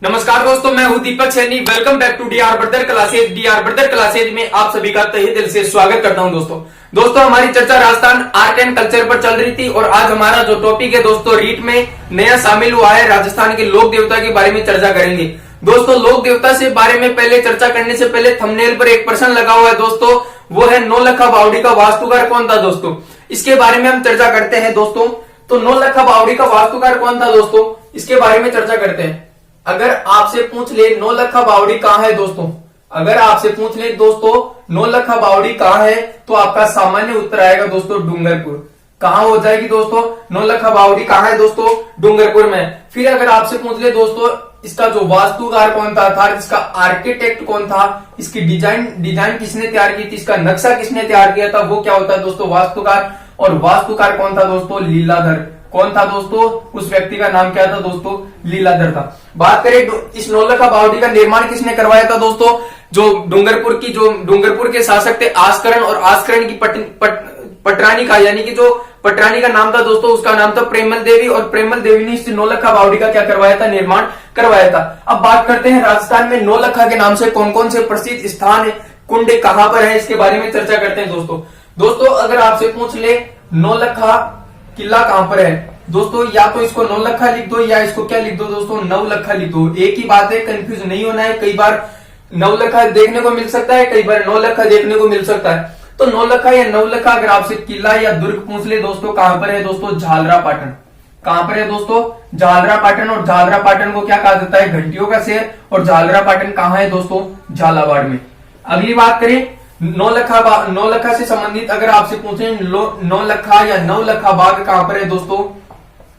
नमस्कार दोस्तों, मैं हूं Deepak Saini. Welcome back to DR brother classes. DR brother classes में आप सभी का तहे दिल से स्वागत करता हूं। दोस्तों हमारी चर्चा राजस्थान आर्ट एंड कल्चर पर चल रही थी और आज हमारा जो टॉपिक है दोस्तों, रीट में नया शामिल हुआ है, राजस्थान के लोक देवता के बारे में चर्चा करेंगे। दोस्तों लोक देवता से बारे में पहले चर्चा करने से पहले थंबनेल पर एक प्रश्न लगा हुआ है दोस्तों, वो है नौलखा बावड़ी का वास्तुकार कौन था दोस्तों। इसके बारे में हम चर्चा करते हैं दोस्तों। तो नौलखा बावड़ी का वास्तुकार कौन था दोस्तों, इसके बारे में चर्चा करते हैं। अगर आपसे पूछ ले नौलखा बावड़ी कहाँ है दोस्तों, अगर आपसे पूछ ले दोस्तों नौलखा बावड़ी कहाँ है, तो आपका सामान्य उत्तर आएगा दोस्तों डूंगरपुर। कहाँ हो जाएगी दोस्तों नौलखा बावड़ी, कहाँ है दोस्तों, डूंगरपुर में। फिर अगर आपसे पूछ ले दोस्तों इसका जो वास्तुकार कौन था, इसका आर्किटेक्ट कौन था, इसकी डिजाइन किसने तैयार की थी, इसका नक्शा किसने तैयार किया था, वो क्या होता है दोस्तों वास्तुकार। और वास्तुकार कौन था दोस्तों, लीलाधर। कौन था दोस्तों, उस व्यक्ति का नाम क्या था दोस्तों, लीलाधर था। बात करें इस नौलखा बावड़ी का निर्माण किसने करवाया था दोस्तों, जो डूंगरपुर के शासक थे आस्करण, और आस्करण की पटरानी का, यानी कि जो पटरानी का नाम था दोस्तों, उसका नाम था प्रेमल देवी, और प्रेमल देवी ने इस नौलखा बावड़ी का क्या करवाया था, निर्माण करवाया था। अब बात करते हैं राजस्थान में नौलखा के नाम से कौन कौन से प्रसिद्ध स्थान है, कुंड कहां पर है, इसके बारे में चर्चा करते हैं दोस्तों अगर आपसे पूछ ले नौलखा किला कहां पर है दोस्तों, या तो इसको नौलखा लिख दो या इसको क्या लिख दो दोस्तों, नवलखा लिख दो। एक ही बात है, कंफ्यूज नहीं होना है। कई बार नवलखा देखने को मिल सकता है, कई बार नौलखा देखने को मिल सकता है। तो नौलखा या नवलखा अगर आपसे किला या दुर्ग पूछ ले दोस्तों, कहां पर है दोस्तों, झालरा पाटन। कहां पर है दोस्तों, झालरा पाटन। और झालरा पाटन को क्या कहा जाता है, घंटियों का शहर। और झालरा पाटन कहां है दोस्तों, झालावाड़ में। अगली बात करें नौलखा से संबंधित अगर आपसे पूछे नौलखा या नवलखा बाग कहां पर है दोस्तों,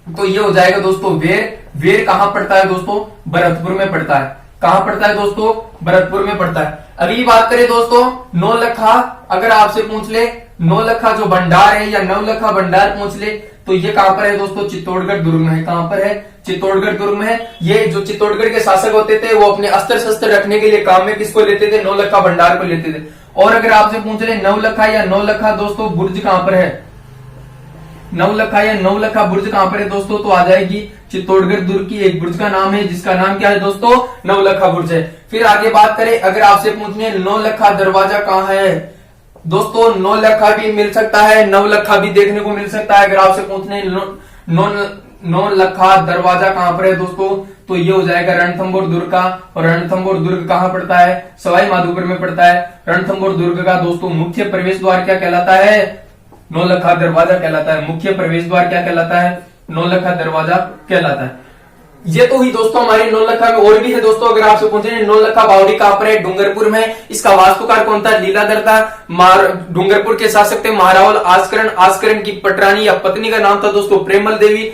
तो ये हो जाएगा दोस्तों वेर कहां पड़ता है दोस्तों, भरतपुर में पड़ता है। कहां पड़ता है दोस्तों, भरतपुर में पड़ता है। अगली बात करें दोस्तों नौलखा, अगर आपसे पूछ ले नौलखा जो भंडार है या नवलखा भंडार पूछ ले, तो ये कहां पर है दोस्तों, चित्तौड़गढ़ दुर्ग में है। कहां पर है, चित्तौड़गढ़ दुर्ग में है। ये जो चित्तौड़गढ़ के शासक होते थे वो अपने अस्त्र शस्त्र रखने के लिए काम में किसको लेते थे, नौलखा भंडार को लेते थे। और अगर आपसे पूछ ले नवलखा या नौलखा दोस्तों बुर्ज कहां पर है, नवलखा या नौलखा बुर्ज कहां पर है दोस्तों, तो आ जाएगी चित्तौड़गढ़ दुर्ग की एक बुर्ज का नाम है, जिसका नाम क्या है दोस्तों, नवलखा बुर्ज है। फिर आगे बात करें अगर आपसे पूछने नौलखा दरवाजा कहां है दोस्तों, नौलखा भी मिल सकता है, नवलखा भी देखने को मिल सकता है। अगर आपसे पूछने नौलखा दरवाजा कहां पर है दोस्तों, तो ये हो जाएगा रणथंभौर दुर्ग का। और रणथंभौर दुर्ग कहां पड़ता है, सवाई माधोपुर में पड़ता है। रणथंभौर दुर्ग का दोस्तों मुख्य प्रवेश द्वार क्या कहलाता है, नौलखा दरवाजा कहलाता है। मुख्य प्रवेश द्वार क्या कहलाता है, नौलखा दरवाजा कहलाता है। ये तो ही दोस्तों हमारी नौलखा में। और भी है दोस्तों, अगर आपसे पूछे नौलखा बावड़ी कहां पर है, डूंगरपुर में। इसका वास्तुकार कौन था, लीलाधर था। डूंगरपुर के शासक थे महारावल आस्करण की पटरानी या पत्नी का नाम था दोस्तों प्रेमल देवी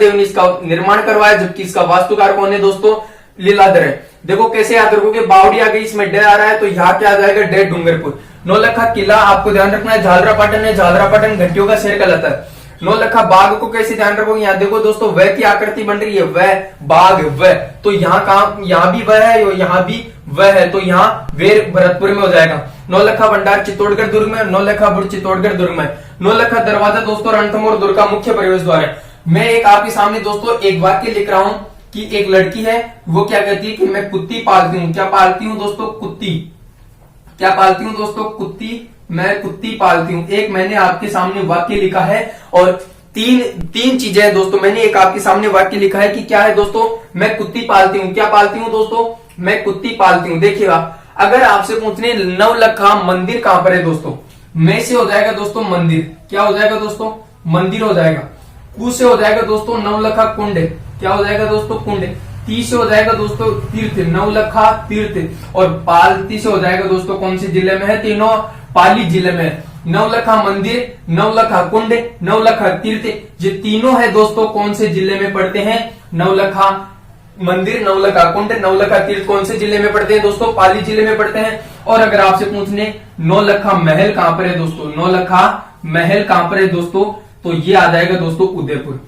ने इसका निर्माण करवाया, जबकि इसका वास्तुकार कौन है दोस्तों, लीलाधर है। देखो कैसे याद रखोगे, बावड़ी आ गई, इसमें डे आ रहा है, तो यहाँ क्या आ जाएगा, डे डूंगरपुर। नौलखा किला आपको ध्यान रखना है, झालरा पाटन है, झालरा पाटन घंटियों का शहर कहलाता है। नौलखा बाग को कैसे ध्यान रखोगे, यहाँ देखो दोस्तों वह की आकृति बन रही है, वह बाग वह, तो यहाँ भी वह है, यहाँ भी वह है, तो यहाँ वेर भरतपुर में हो जाएगा। नौलखा भंडार चित्तौड़गढ़ दुर्ग में, नौलखा बुर्ज चित्तौड़गढ़ दुर्ग में। नौलखा दरवाजा दोस्तों रणथंभौर दुर्ग का मुख्य प्रवेश द्वार है। मैं एक आपके सामने दोस्तों एक वाक्य लिख रहा हूं कि एक लड़की है, वो क्या कहती है कि मैं कुत्ती पालती हूँ। क्या पालती हूँ दोस्तों, कुत्ती। क्या पालती हूँ दोस्तों, कुत्ती। मैं कुत्ती पालती हूँ। एक मैंने आपके सामने वाक्य लिखा है, और तीन चीजें हैं दोस्तों। मैंने एक आपके सामने वाक्य लिखा है कि क्या है दोस्तों, मैं कुत्ती पालती हूँ। क्या पालती हूँ दोस्तों, मैं कुत्ती पालती हूँ। देखिएगा अगर आपसे पूछने नवलखा मंदिर कहां पर है दोस्तों, मैं से हो जाएगा दोस्तों मंदिर। क्या हो जाएगा दोस्तों, मंदिर हो जाएगा। कु से हो जाएगा दोस्तों नवलखा कुंड। क्या हो जाएगा दोस्तों, कुंड। ती से हो जाएगा दोस्तों तीर्थ, नवलखा तीर्थ। और पालती से हो जाएगा दोस्तों कौन से जिले में है, तीनों पाली जिले में है। नवलखा मंदिर, नवलखा कुंड, नवलखा तीर्थ, ये तीनों है दोस्तों कौन से जिले में पड़ते हैं, नवलखा मंदिर, नवलखा कुंड, नवलखा तीर्थ कौन से जिले में पड़ते हैं दोस्तों, पाली जिले में पड़ते हैं। और अगर आपसे पूछने नौलखा महल कहां पर है दोस्तों, नौलखा महल कहां पर है दोस्तों, तो ये आ जाएगा दोस्तों उदयपुर।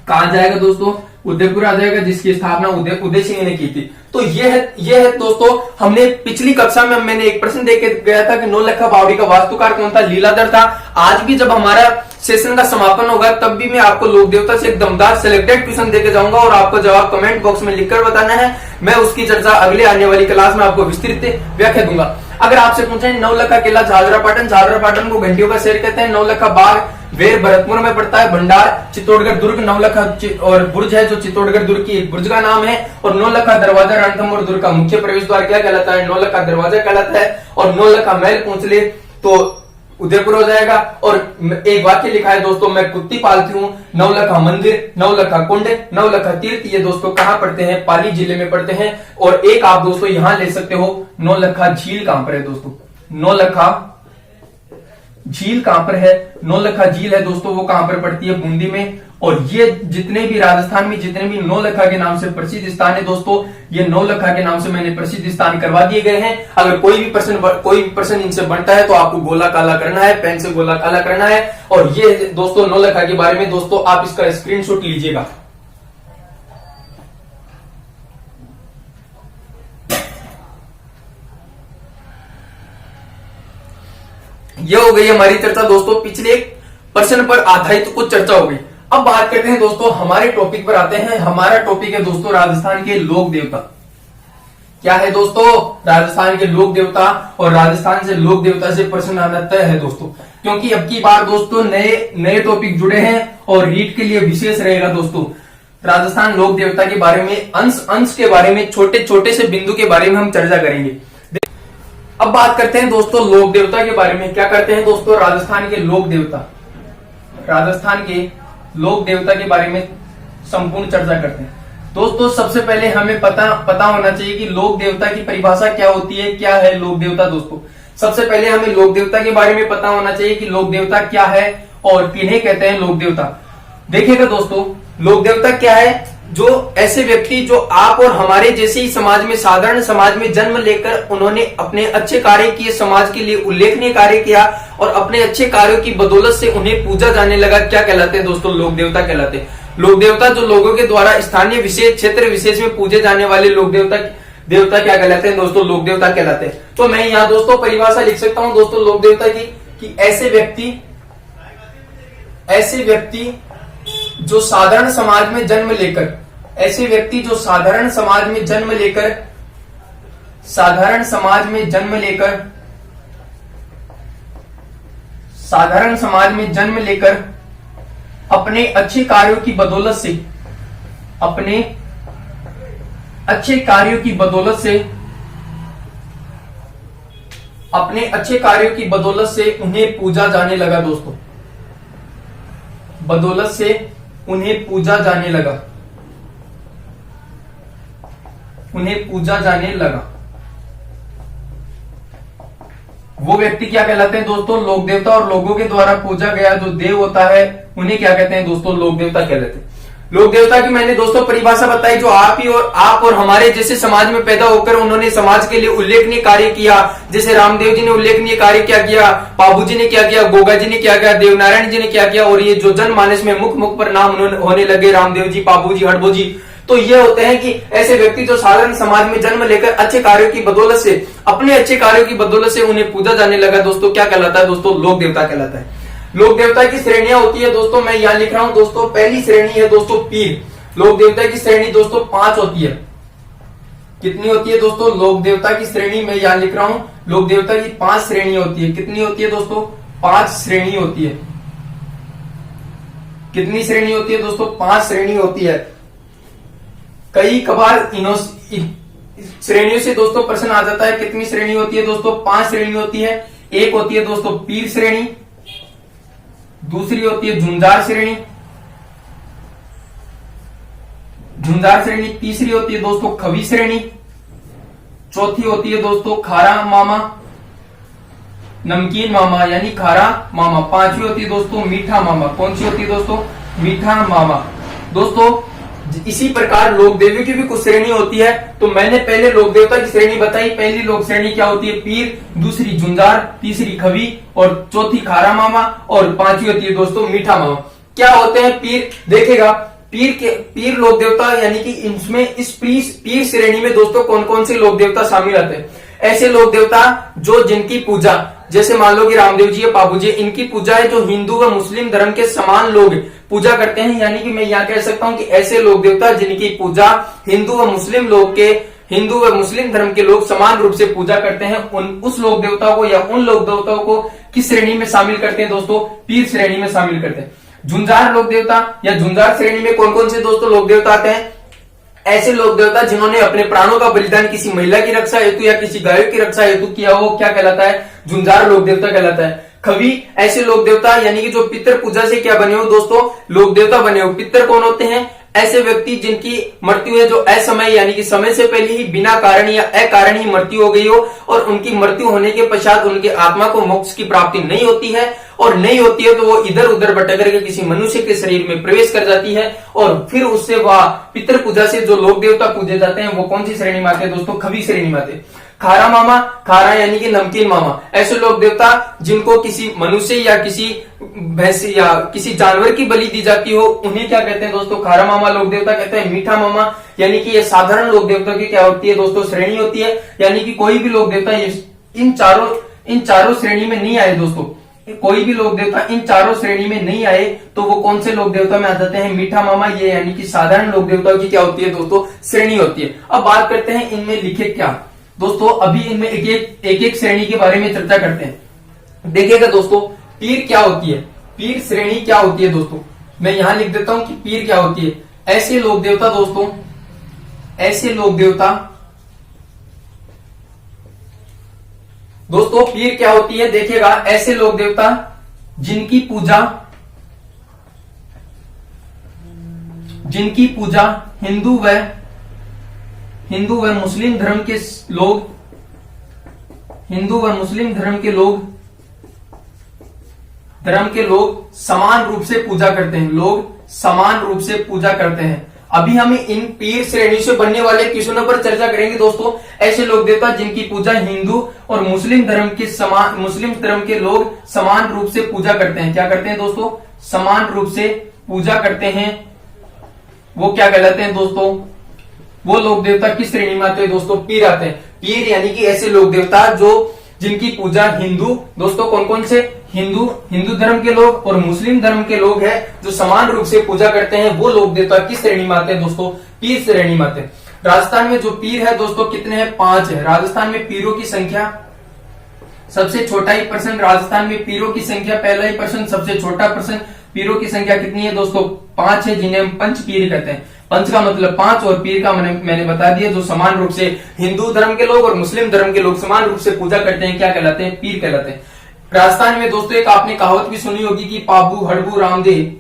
कहां जाएगा दोस्तों, उदयपुर आ जाएगा, जिसकी स्थापना उदय सिंह ने की थी। तो ये है दोस्तों, हमने पिछली कक्षा में मैंने एक प्रश्न देख के गया था कि नौलखा बावड़ी का वास्तुकार कौन था, लीलाधर था। आज भी जब हमारा सेशन का समापन होगा तब भी मैं आपको लोक देवता से एक दमदार सिलेक्टेड क्वेश्चन देके जाऊंगा और आपको जवाब कमेंट बॉक्स में लिखकर बताना है। मैं उसकी चर्चा अगले आने वाली क्लास में आपको विस्तृत व्याख्या दूंगा। अगर आपसे पूछे नौलखा किला झालरापाटन को घंटियों का शहर कहते हैं, नौलखा बाग वेर भरतपुर में पड़ता है, भंडार चित्तौड़गढ़ दुर्ग नौलखा और बुर्ज है जो चित्तौड़गढ़ दुर्ग की एक बुर्ज का नाम है, और नौलखा दरवाजा रणथंभौर दुर्ग का मुख्य प्रवेश द्वार क्या कहलाता है, नौलखा दरवाजा कहलाता है। और नौलखा महल पूछ ले तो उदयपुर हो जाएगा। और एक वाक्य लिखा है दोस्तों, मैं कुत्ती पालती हूँ, नौलखा मंदिर, नौलखा कुंड, नौलखा तीर्थ, ये दोस्तों कहाँ पड़ते हैं, पाली जिले में पड़ते हैं। और एक आप दोस्तों यहां ले सकते हो, नौलखा झील कहां पर है दोस्तों, नौलखा झील कहां पर है, नौलखा झील है दोस्तों वो कहां पर पड़ती है, बूंदी में। और ये जितने भी राजस्थान में जितने भी नौलखा के नाम से प्रसिद्ध स्थान है दोस्तों, ये नौलखा के नाम से मैंने प्रसिद्ध स्थान करवा दिए गए हैं। अगर कोई भी प्रश्न इनसे बनता है तो आपको गोला काला करना है, पेन से गोला काला करना है। और ये दोस्तों नौलखा के बारे में दोस्तों आप इसका स्क्रीनशॉट लीजिएगा। ये हो गई हमारी चर्चा दोस्तों, पिछले प्रश्न पर आधारित कुछ चर्चा हो गई। अब बात करते हैं दोस्तों, हमारे टॉपिक पर आते हैं। हमारा टॉपिक है दोस्तों राजस्थान के लोक देवता। क्या है दोस्तों, राजस्थान के लोक देवता। और राजस्थान से लोक देवता से प्रश्न आना तय है दोस्तों, क्योंकि अब की बार दोस्तों नए टॉपिक जुड़े हैं और रीट के लिए विशेष रहेगा दोस्तों। राजस्थान लोक देवता के बारे में अंश के बारे में, छोटे छोटे से बिंदु के बारे में हम चर्चा करेंगे। अब बात करते हैं दोस्तों लोक देवता के बारे में। क्या करते हैं दोस्तों, राजस्थान के लोक देवता, राजस्थान के लोक देवता के बारे में संपूर्ण चर्चा करते हैं दोस्तों। सबसे पहले हमें पता होना चाहिए कि लोक देवता की परिभाषा क्या होती है, क्या है लोक देवता दोस्तों। सबसे पहले हमें लोक देवता के बारे में पता होना चाहिए कि लोक देवता क्या है और किन्हें कहते हैं लोक देवता। देखिएगा दोस्तों, लोक देवता क्या है, जो ऐसे व्यक्ति जो आप और हमारे जैसे ही समाज में, साधारण समाज में जन्म लेकर उन्होंने अपने अच्छे कार्य किए, समाज के लिए उल्लेखनीय कार्य किया और अपने अच्छे कार्यों की बदौलत से उन्हें पूजा जाने लगा, क्या कहलाते हैं दोस्तों, लोक देवता कहलाते हैं। लोक देवता जो लोगों के द्वारा स्थानीय विशेष क्षेत्र विशेष में पूजे जाने वाले लोक देवता क्या कहलाते हैं दोस्तों, लोक देवता कहलाते हैं। तो मैं यहाँ दोस्तों परिभाषा लिख सकता हूँ दोस्तों लोक देवता की, कि ऐसे व्यक्ति जो साधारण समाज में जन्म लेकर, ऐसे व्यक्ति जो साधारण समाज में जन्म लेकर अपने अच्छे कार्यों की बदौलत से उन्हें पूजा जाने लगा दोस्तों, उन्हें पूजा जाने लगा। वो व्यक्ति क्या कहलाते हैं दोस्तों, लोक देवता। और लोगों के द्वारा पूजा गया जो देव होता है उन्हें क्या कहते हैं दोस्तों, लोक देवता कहलाते हैं। लोक देवता की मैंने दोस्तों परिभाषा बताई, जो आप और हमारे जैसे समाज में पैदा होकर उन्होंने समाज के लिए उल्लेखनीय कार्य किया। जैसे रामदेव जी ने उल्लेखनीय कार्य क्या किया, बाबू जी ने क्या किया, गोगा जी ने क्या किया, देवनारायण जी ने क्या किया, और ये जो जनमानस में मुख पर नाम होने लगे, रामदेव जी, बाबू जी, हड़बो जी। तो ये होते हैं कि ऐसे व्यक्ति जो साधारण समाज में जन्म लेकर अच्छे कार्यों की बदौलत से, अपने अच्छे कार्यों की बदौलत से उन्हें पूजा जाने लगा दोस्तों, क्या कहलाता है दोस्तों, लोक देवता कहलाता है। लोक देवता की श्रेणियां होती है दोस्तों, मैं यहां लिख रहा हूं दोस्तों। पहली श्रेणी है दोस्तों पीर। लोक देवता की श्रेणी दोस्तों 5 होती है। कितनी होती है दोस्तों, लोक देवता की श्रेणी मैं यहां लिख रहा हूं, लोक देवता की 5 श्रेणी होती है। कितनी होती है दोस्तों, 5 श्रेणी होती है। कितनी श्रेणी होती है दोस्तों, 5 श्रेणी होती है। कई कबार श्रेणियों से दोस्तों प्रश्न आ जाता है, कितनी श्रेणी होती है दोस्तों, 5 श्रेणी होती है। एक होती है दोस्तों पीर श्रेणी, दूसरी होती है झुंझार श्रेणी, तीसरी होती है दोस्तों खवी श्रेणी, चौथी होती है दोस्तों खारा मामा, नमकीन मामा यानी खारा मामा, पांचवी होती है दोस्तों मीठा मामा। कौन सी होती है दोस्तों, मीठा मामा। दोस्तों इसी प्रकार लोक देवी की भी कुछ श्रेणी होती है। तो मैंने पहले लोक देवता की श्रेणी बताई। पहली लोक श्रेणी क्या होती है, पीर, दूसरी झुंझार, तीसरी खवी और चौथी खारा मामा और पांचवी होती है दोस्तों मीठा मामा। क्या होते हैं पीर, देखेगा पीर लोक देवता यानी कि इसमें इस पीर श्रेणी में दोस्तों कौन कौन से लोक देवता शामिल आते हैं? ऐसे लोक देवता जो जिनकी पूजा, जैसे मान लो कि रामदेव जी या बाबू जी, इनकी पूजा है जो हिंदू व मुस्लिम धर्म के समान लोग पूजा करते हैं। यानी कि मैं यहाँ कह सकता हूँ कि ऐसे लोक देवता जिनकी पूजा हिंदू व मुस्लिम धर्म के लोग समान रूप से पूजा करते हैं, उस लोक देवता को या उन लोक देवताओं को किस श्रेणी में शामिल करते हैं दोस्तों? पीर श्रेणी में शामिल करते हैं। झुंझार लोक देवता या झुंझार श्रेणी में कौन कौन से दोस्तों लोक देवता आते हैं? ऐसे लोक देवता जिन्होंने अपने प्राणों का बलिदान किसी महिला की रक्षा हेतु या किसी गायों की रक्षा हेतु किया हो, क्या कहलाता है? झुंझार लोक देवता कहलाता है। खवी ऐसे लोक देवता यानी कि जो पितर पूजा से क्या बने हो दोस्तों? लोक देवता बने हो। पितर कौन होते हैं? ऐसे व्यक्ति जिनकी मृत्यु है जो असमय यानी कि समय से पहले ही बिना कारण या अकारण ही मृत्यु हो गई हो और उनकी मृत्यु होने के पश्चात उनके आत्मा को मोक्ष की प्राप्ति नहीं होती है, और नहीं होती है तो वो इधर उधर भटक करके किसी मनुष्य के शरीर में प्रवेश कर जाती है और फिर उससे वह पितर पूजा से जो लोक देवता पूजे जाते हैं वो कौन सी श्रेणी में आते हैं दोस्तों? खवी श्रेणी में आते हैं। खारा मामा, खारा यानी कि नमकीन मामा, ऐसे लोक देवता जिनको किसी मनुष्य या किसी भैंस या किसी जानवर की बलि दी जाती हो, उन्हें क्या कहते हैं दोस्तों? खारा मामा लोक देवता कहते हैं। मीठा मामा यानी कि ये साधारण लोक देवता की क्या होती है दोस्तों? श्रेणी होती है। यानी कि कोई भी लोक देवता इन चारों श्रेणी में नहीं आए दोस्तों, कोई भी लोक देवता इन चारों श्रेणी में नहीं आए तो वो कौन से लोक देवता में आ जाते हैं? मीठा मामा, ये यानी कि साधारण लोक देवताओं की क्या होती है दोस्तों? श्रेणी होती है। अब बात करते हैं इनमें लिखे क्या दोस्तों। अभी इनमें एक श्रेणी के बारे में चर्चा करते हैं। देखिएगा दोस्तों, पीर क्या होती है, पीर श्रेणी क्या होती है दोस्तों। मैं यहां लिख देता हूं कि पीर क्या होती है। ऐसे लोक देवता दोस्तों, ऐसे लोक देवता दोस्तों, पीर क्या होती है? देखिएगा, ऐसे लोक देवता जिनकी पूजा हिंदू व मुस्लिम धर्म के लोग समान रूप से पूजा करते हैं, लोग समान रूप से पूजा करते हैं। अभी हम इन पीर श्रेणी से बनने वाले किस्मों पर चर्चा करेंगे दोस्तों। ऐसे लोक देवता जिनकी पूजा हिंदू और मुस्लिम धर्म के लोग समान रूप से पूजा करते हैं। क्या करते हैं दोस्तों? समान रूप से पूजा करते हैं। वो क्या कहलाते हैं दोस्तों? वो लोक देवता किस श्रेणी में आते हैं दोस्तों? पीर आते हैं। पीर यानी कि ऐसे लोक देवता जिनकी पूजा हिंदू, दोस्तों कौन कौन से? हिंदू धर्म के लोग और मुस्लिम धर्म के लोग हैं जो समान रूप से पूजा करते हैं, वो लोक देवता किस श्रेणी में आते हैं दोस्तों? पीर श्रेणी में आते हैं। राजस्थान में जो पीर है दोस्तों कितने हैं? 5 है। राजस्थान में पीरों की संख्या, सबसे छोटा ही प्रश्न, राजस्थान में पीरों की संख्या पहला ही प्रश्न, सबसे छोटा प्रश्न, पीरों की संख्या कितनी है दोस्तों? 5 है, जिन्हें हम पंच पीर कहते हैं। पंच का मतलब 5 और पीर का मैंने बता दिया, जो समान रूप से हिंदू धर्म के लोग और मुस्लिम धर्म के लोग समान रूप से पूजा करते हैं, क्या कहलाते हैं? पीर कहलाते हैं। राजस्थान में दोस्तों एक आपने कहावत भी सुनी होगी कि पाबू हड़बू रामदे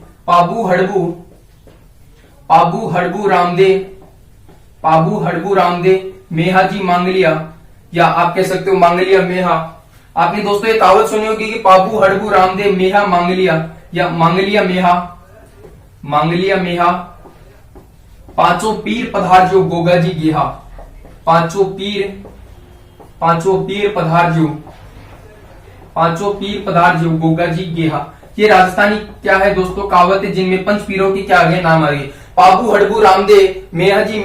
मेहा जी मांगलिया, या आप कह सकते हो मांगलिया मेहा। आपने दोस्तों एक कहावत सुनी होगी कि पाबू हड़बू रामदे मेहा मांगलिया, या मांगलिया मेहा। पांचों पीर पधारजो गोगा जी गेहा, पांचों पीर पधारजो गोगा जी गेहा। ये राजस्थानी क्या है दोस्तों? कहावत है जिनमें पंच पीरों की क्या आ गए? नाम आ गए। पाबू हड़बू रामदे मेहा जी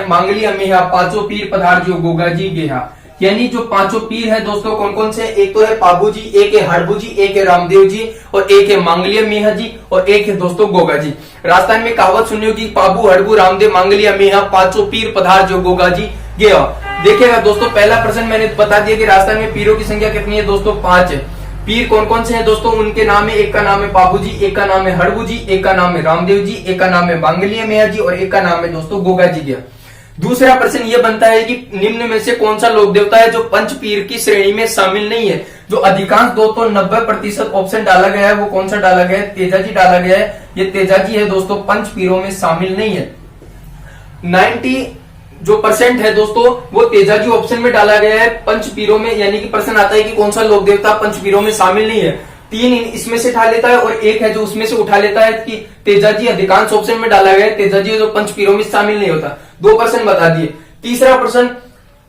मांगलिया मेहा, पांचों पीर पधारजो गोगा जी गेहा। यानी जो 5 पीर है दोस्तों कौन कौन से? एक तो है पाबू जी, एक है हड़बू जी, एक है रामदेव जी और एक है मांगलिया मेहा जी और एक है दोस्तों गोगा जी। राजस्थान में कहावत सुनी होगी पाबू हड़बू रामदेव मांगलिया मेहा, 5 पीर पधारजो गोगा जी गेहा। देखिएगा दोस्तों, पहला प्रश्न मैंने बता दिया कि राजस्थान में पीरों की संख्या कितनी है दोस्तों? 5 है। पीर कौन कौन से हैं दोस्तों? उनके नाम है, एक का नाम है बाबू जी, एक का नाम है हड़बू जी, एक का नाम है रामदेव जी, एक का नाम है मांगलिया मेहा जी और एक का नाम है दोस्तों गोगा जी गेहा। दूसरा प्रश्न यह बनता है कि निम्न में से कौन सा लोक देवता है जो पंच पीर की श्रेणी में शामिल नहीं है? जो अधिकांश दोस्तों 90% ऑप्शन डाला गया है वो कौन सा डाला गया है? तेजाजी डाला गया है। ये तेजाजी है दोस्तों, पंच पीरों में शामिल नहीं है। 90% है दोस्तों वो तेजाजी ऑप्शन में डाला गया है पंच पीरों में, यानी कि प्रश्न आता है कि कौन सा लोक देवता पंच पीरों में शामिल नहीं है। 3 इसमें से उठा लेता है और 1 है जो उसमें से उठा लेता है कि तेजाजी अधिकांश ऑप्शन में डाला गया है, तेजाजी जो पंच पीरों में शामिल नहीं होता। 2 प्रश्न बता दिए। तीसरा प्रश्न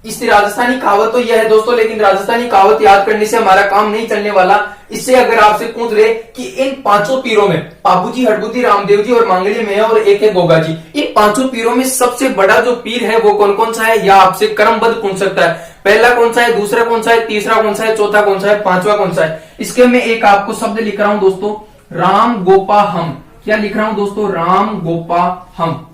इस राजस्थानी कहावत तो यह है दोस्तों, लेकिन राजस्थानी कहावत याद करने से हमारा काम नहीं चलने वाला। इससे अगर आपसे पूछ ले कि इन पांचों पीरों में पाबूजी, हडबूजी, रामदेव जी और मांगलिया मेया और एक है गोगा जी, इन पांचों पीरों में सबसे बड़ा जो पीर है वो कौन कौन सा है, या आपसे क्रमबद्ध पूछ सकता है। पहला कौन सा है, दूसरा कौन सा है, तीसरा कौन सा है, चौथा कौन सा है, पांचवा कौन सा है। इसके मैं एक आपको शब्द लिख रहा हूं दोस्तों, राम गोपा हम। क्या लिख रहा हूं दोस्तों, राम गोपा हम।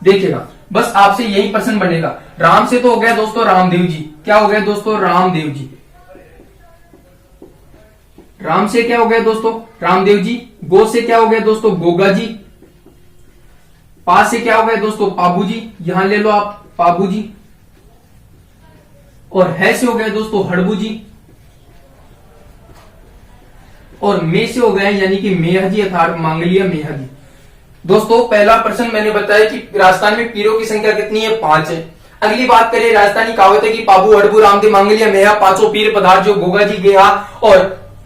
देखिएगा बस आपसे यही प्रश्न बनेगा। राम से तो हो गया दोस्तों रामदेव जी, क्या हो गया दोस्तों, रामदेव जी। राम से क्या हो गया दोस्तों, रामदेव जी। गो से क्या हो गया दोस्तों, गोगा जी। पा से क्या हो गया दोस्तों, पाबू जी, यहां ले लो आप पाबू जी। और है से हो गया दोस्तों हड़बू जी। और मे से हो गया यानी कि मेहा जी अर्थात मांगलिया मेहा जी। दोस्तों पहला प्रश्न मैंने बताया कि राजस्थान में पीरों की संख्या कितनी है, 5 है। अगली बात करें, राजस्थानी कहावत है कि पाबू, हड़बू, रामदेव, मांगलिया मेहा पांचों पीर पधार जो गोगा जी गया। और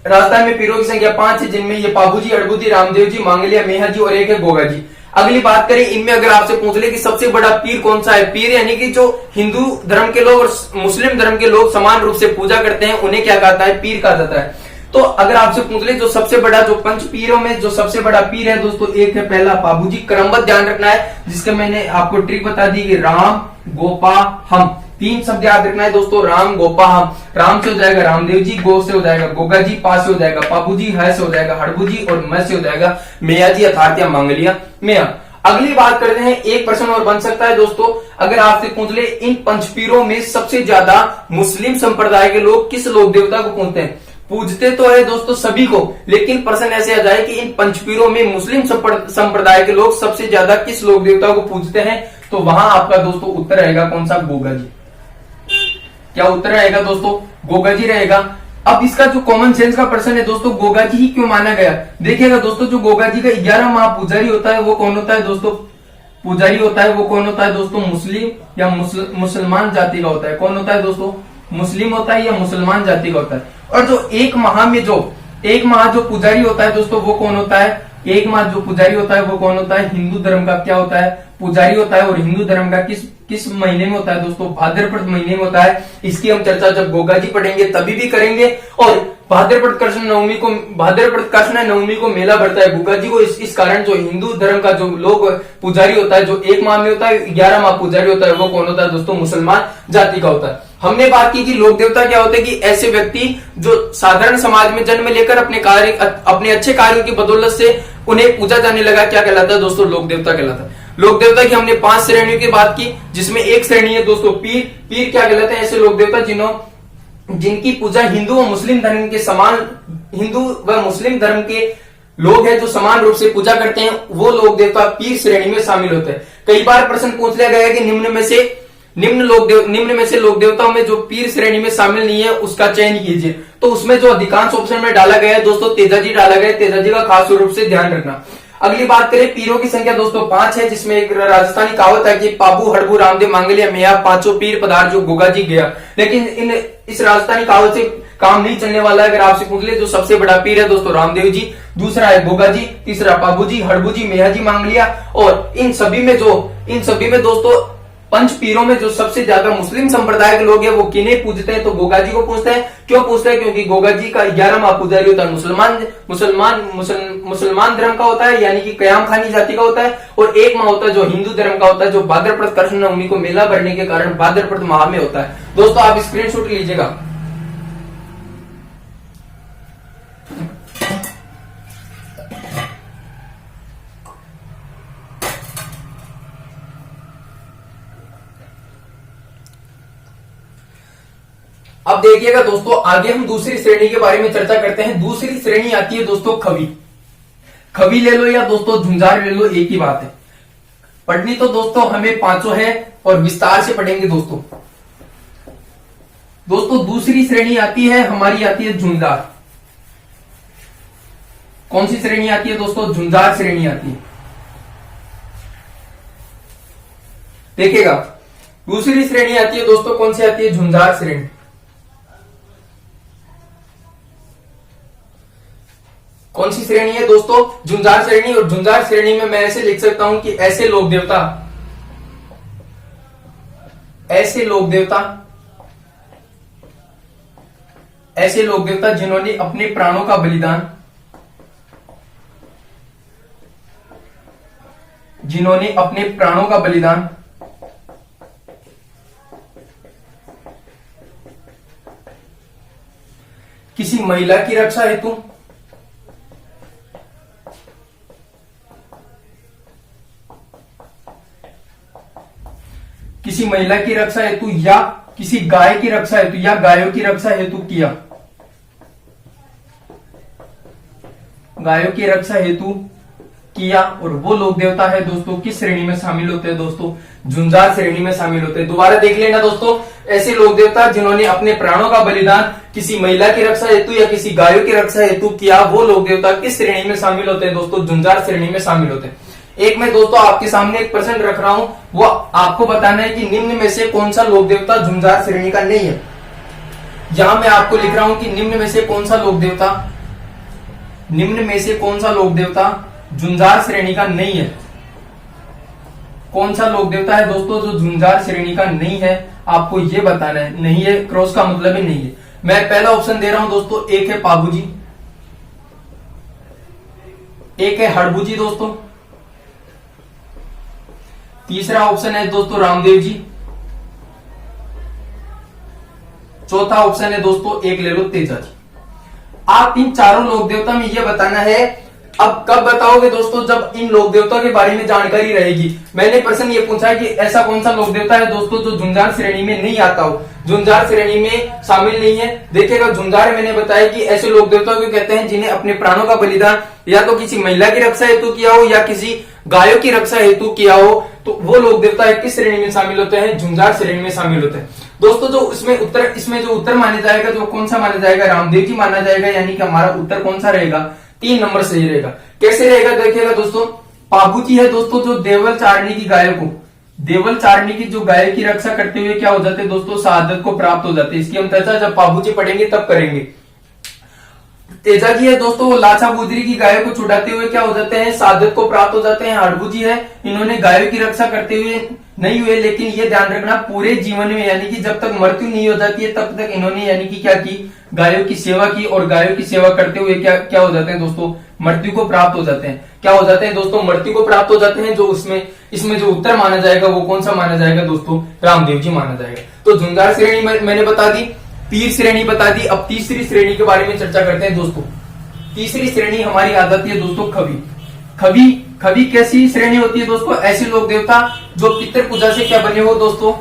राजस्थान में पीरों की संख्या 5 है, जिनमें ये पाबू जी, हड़बू जी, रामदेव जी, मांगलिया मेहा जी और एक है गोगा जी। अगली बात करें, इनमें अगर आपसे पूछ ले कि सबसे बड़ा पीर कौन सा है, पीर यानी कि जो हिंदू धर्म के लोग और मुस्लिम धर्म के लोग समान रूप से पूजा करते हैं, उन्हें क्या कहता है, पीर कहा जाता है। तो अगर आपसे पूछ ले जो सबसे बड़ा, जो पंच पीरों में जो सबसे बड़ा पीर है दोस्तों, एक है पहला पाबूजी। क्रमबद्ध ध्यान रखना है, जिसका मैंने आपको ट्रिक बता दी कि राम गोपा हम, 3 शब्द याद रखना है दोस्तों, राम गोपा हम। राम से हो जाएगा रामदेव जी, गो से हो जाएगा गोगा जी, पा से हो जाएगा पाबूजी, है से हो जाएगा हड़बू जी और मैं से हो जाएगा मेया जी अर्थात या मांगलिया मेया। अगली बात करते हैं, एक प्रश्न और बन सकता है दोस्तों, अगर आपसे पूछ ले इन पंचपीरों में सबसे ज्यादा मुस्लिम संप्रदाय के लोग किस लोक देवता को पूजते हैं। पूजते तो है दोस्तों सभी को, लेकिन प्रश्न ऐसे आ जाए कि इन पंचपीरों में मुस्लिम संप्रदाय के लोग सबसे ज्यादा किस लोक देवता को पूजते हैं, तो वहां आपका दोस्तों उत्तर रहेगा कौन सा, गोगा जी। क्या उत्तर रहेगा दोस्तों, गोगा जी रहेगा। अब इसका जो कॉमन सेंस का प्रश्न है दोस्तों, गोगा जी ही क्यों माना गया। देखिएगा दोस्तों, जो गोगा जी का 11 महापुजारी होता है वो कौन होता है दोस्तों, पुजारी होता है वो कौन होता है दोस्तों, मुस्लिम या मुसलमान जाति का होता है। कौन होता है दोस्तों, मुस्लिम होता है या मुसलमान जाति का होता है। और जो एक माह जो पुजारी होता है दोस्तों, वो कौन होता है, एक माह जो पुजारी होता है वो कौन होता है, हिंदू धर्म का क्या होता है, पुजारी होता है। और हिंदू धर्म का किस महीने में होता है दोस्तों, भाद्रपद महीने में होता है। इसकी हम चर्चा जब गोगा जी पढ़ेंगे तभी भी करेंगे। और भाद्रपद कृष्ण नवमी को मेला बढ़ता है गोगा जी को, इस कारण जो हिंदू धर्म का जो लोग पुजारी होता है, जो एक माह में होता है, 11 माह पुजारी होता है, वो कौन होता है दोस्तों, मुसलमान जाति का होता है। हमने बात की कि लोक देवता क्या होते हैं, कि ऐसे व्यक्ति जो साधारण समाज में जन्म लेकर अपने अच्छे कार्यों की बदौलत से उन्हें पूजा जाने लगा, क्या कहलाता है दोस्तों, लोक देवता कहलाता है। लोक देवता की हमने 5 श्रेणियों की बात की, जिसमें एक श्रेणी है दोस्तों पीर। पीर क्या कहलाते हैं, ऐसे लोक देवता जिनकी पूजा हिंदू व मुस्लिम धर्म के समान, हिंदू व मुस्लिम धर्म के लोग हैं जो समान रूप से पूजा करते हैं, वो लोक देवता पीर श्रेणी में शामिल होते हैं। कई बार प्रश्न पूछ लिया गया है कि निम्न में से लोक देवताओं में जो पीर श्रेणी में शामिल नहीं है उसका चयन कीजिए। तो उसमें जो अधिकांश ऑप्शन में डाला गया है दोस्तों, तेजा जी डाला गया है। तेजा जी का खास रूप से ध्यान रखना। अगली बात करें, पीरों की संख्या दोस्तों 5 है, जिसमें एक राजस्थानी कहावत है कि पाबू, हड़बू, रामदेव, मांगलिया मेया पांचों पीर पधार जो गोगा जी गया। लेकिन इस राजस्थानी कहावत से काम नहीं चलने वाला है। अगर आपसे पूछ ले, जो सबसे बड़ा पीर है दोस्तों रामदेव जी, दूसरा है गोगा जी, तीसरा पाबू जी, हड़बू जी, मेहा जी, मांगलिया। और इन सभी में दोस्तों पंच पीरों में जो सबसे ज्यादा मुस्लिम संप्रदाय के लोग हैं वो किन्हें पूजते हैं, तो गोगा जी को पूजते हैं। क्यों पूजते हैं, क्योंकि गोगा जी का 11 माह पुजारी होता है, मुसलमान धर्म का होता है, यानी कि कयाम खानी जाति का होता है। और एक माह होता है जो हिंदू धर्म का होता है, जो भाद्रपद कृष्ण नवमी को मेला बढ़ने के कारण भाद्रपद माह में होता है। दोस्तों आप स्क्रीनशॉट लीजिएगा। अब देखिएगा दोस्तों, आगे हम दूसरी श्रेणी के बारे में चर्चा करते हैं। दूसरी श्रेणी आती है दोस्तों खवी। खवी ले लो या दोस्तों झुंझार ले लो, एक ही बात है। पढ़नी तो दोस्तों हमें पांचों है और विस्तार से पढ़ेंगे दोस्तों। दूसरी श्रेणी आती है हमारी, आती है झुंझार। कौन सी श्रेणी आती है दोस्तों, झुंझार श्रेणी आती है। देखिएगा दूसरी श्रेणी आती है दोस्तों, कौन सी आती है, झुंझार श्रेणी। कौन सी श्रेणी है दोस्तों, झुंझार श्रेणी। और झुंझार श्रेणी में मैं ऐसे लिख सकता हूं कि ऐसे लोक देवता ऐसे लोक देवता जिन्होंने अपने प्राणों का बलिदान किसी महिला की रक्षा हेतु या किसी गाय की रक्षा हेतु या गायों की रक्षा हेतु किया और वो लोक देवता है दोस्तों किस श्रेणी में शामिल होते हैं दोस्तों? झुंझार श्रेणी में शामिल होते हैं। दोबारा देख लेना दोस्तों, ऐसे लोक देवता जिन्होंने अपने प्राणों का बलिदान किसी महिला की रक्षा हेतु या किसी गायों की रक्षा हेतु किया, वो लोक देवता किस श्रेणी में शामिल होते हैं दोस्तों? झुंझार श्रेणी में शामिल होते हैं। एक मैं दोस्तों आपके सामने एक प्रश्न रख रहा हूं, वो आपको बताना है कि निम्न में से कौन सा लोक देवता झुंझार श्रेणी का नहीं है। यहां मैं आपको लिख रहा हूं कि निम्न में से कौन सा लोक देवता झुंझार श्रेणी का नहीं है। कौन सा लोक देवता है दोस्तों जो झुंझार श्रेणी का नहीं है, आपको ये बताना है। नहीं है क्रॉस का मतलब ही नहीं है। मैं पहला ऑप्शन दे रहा हूं दोस्तों, एक है पाबूजी, एक है हड़बूजी दोस्तों, तीसरा ऑप्शन है दोस्तों रामदेव जी, चौथा ऑप्शन है दोस्तों एक ले लो तेजा जी। आप इन चारों लोक देवता में ये बताना है। अब कब बताओगे दोस्तों? जब इन लोक देवता के बारे में जानकारी रहेगी। मैंने प्रश्न ये पूछा है कि ऐसा कौन सा लोक देवता है दोस्तों जो झुंझार श्रेणी में नहीं आता हो, झुंझार श्रेणी में शामिल नहीं है। देखिएगा झुंझार मैंने बताया कि ऐसे लोक देवता को कहते हैं जिन्हें अपने प्राणों का बलिदान या तो किसी महिला की रक्षा हेतु किया हो या किसी गायों की रक्षा हेतु किया हो, तो वो लोक देवता किस श्रेणी में शामिल होते हैं? झुंझार श्रेणी में शामिल होते हैं दोस्तों। जो इसमें जो उत्तर माना जाएगा, जो कौन सा माना जाएगा? रामदेव जी माना जाएगा। यानी कि हमारा उत्तर कौन सा रहेगा? 3 नंबर सही रहेगा। कैसे रहेगा देखिएगा दोस्तों, पाबूजी है दोस्तों जो देवल चारणी की गाय की रक्षा करते हुए क्या हो जाते हैं दोस्तों? शहादत को प्राप्त हो जाते हैं। इसकी हम चर्चा जब पाबूजी पढ़ेंगे तब करेंगे। तेजा जी है दोस्तों, वो लाछा गुजरी की गायों को छुड़ाते हुए क्या हो जाते हैं? शहादत को प्राप्त हो जाते हैं। हड़बूजी है, इन्होंने गायों की रक्षा करते हुए नहीं हुए, लेकिन ये ध्यान रखना पूरे जीवन में यानी कि जब तक मृत्यु नहीं हो जाती है तब तक इन्होंने यानी कि क्या की? गायों की सेवा की, और गायों की सेवा करते हुए क्या हो जाते हैं दोस्तों? मृत्यु को प्राप्त हो जाते हैं। क्या हो जाते हैं दोस्तों? मृत्यु को प्राप्त हो जाते हैं। जो इसमें जो उत्तर माना जाएगा वो कौन सा माना जाएगा दोस्तों? रामदेव जी माना जाएगा। तो झुंझार श्रेणी मैंने बता दी, पीर श्रेणी बता दी। अब तीसरी श्रेणी के बारे में चर्चा करते हैं दोस्तों। तीसरी श्रेणी हमारी आ जाती है दोस्तों खवी कैसी श्रेणी होती है दोस्तों? ऐसे लोक देवता जो पितृ पूजा से क्या बने हो दोस्तों?